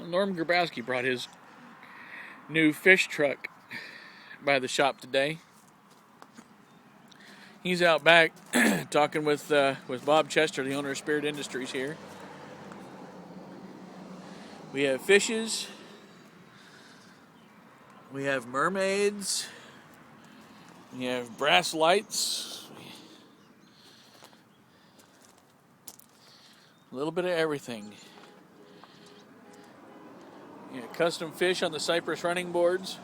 Norm Grabowski brought his new fish truck by the shop today. He's out back talking with Bob Chester, the owner of Spirit Industries here. We have fishes. We have mermaids. We have brass lights. A little bit of everything. Yeah, custom fish on the cypress running boards.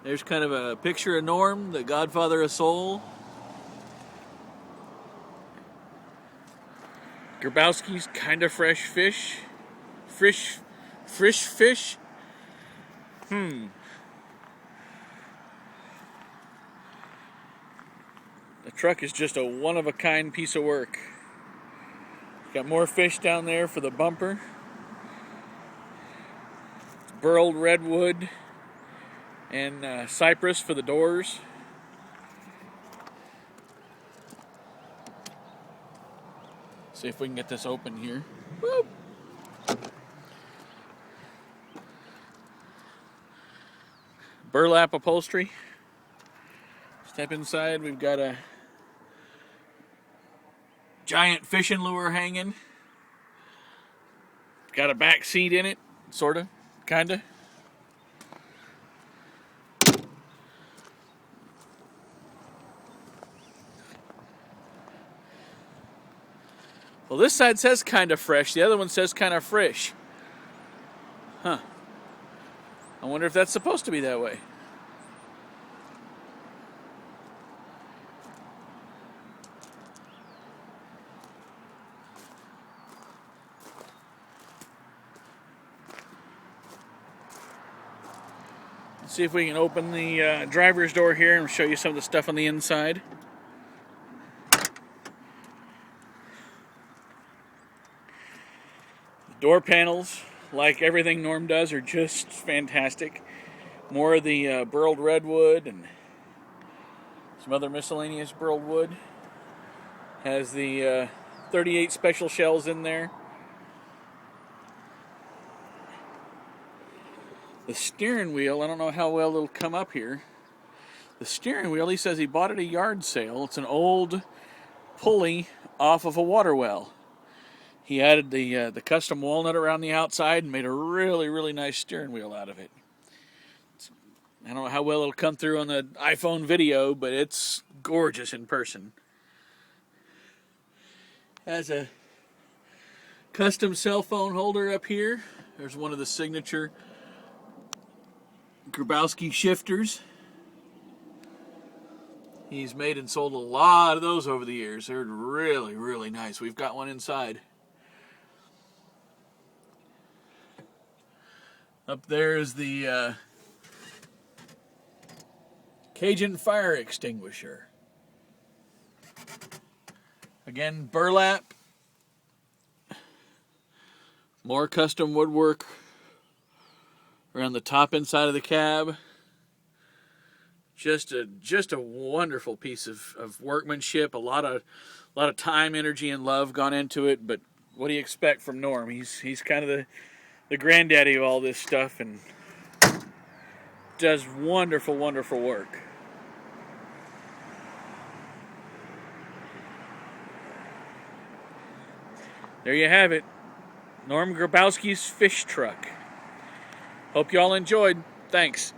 There's kind of a picture of Norm, the godfather of soul. Grabowski's kind of fresh fish. Fresh fish. The truck is just a one-of-a-kind piece of work. Got more fish down there for the bumper. Burled redwood and cypress for the doors. See if we can get this open here. Woo! Burlap upholstery. Step inside, we've got a giant fishing lure hanging. Got a back seat in it, sorta, kinda. Well, this side says kind of fresh. The other one says kind of frish. Huh. I wonder if that's supposed to be that way. Let's see if we can open the driver's door here and show you some of the stuff on the inside. Door panels, like everything Norm does, are just fantastic. More of the burled redwood and some other miscellaneous burled wood. Has the 38 special shells in there. The steering wheel, I don't know how well it'll come up here. The steering wheel, he says he bought at a yard sale. It's an old pulley off of a water well. He added the custom walnut around the outside and made a really, really nice steering wheel out of it. I don't know how well it'll come through on the iPhone video, but it's gorgeous in person. Has a custom cell phone holder up here. There's one of the signature Grabowski shifters. He's made and sold a lot of those over the years. They're really, really nice. We've got one inside. Up there is the Cajun fire extinguisher. Again, burlap. More custom woodwork around the top inside of the cab. Just a wonderful piece of workmanship. A lot of time, energy, and love gone into it. But what do you expect from Norm? He's kind of the granddaddy of all this stuff and does wonderful, wonderful work. There you have it. Norm Grabowski's fish truck. Hope you all enjoyed. Thanks.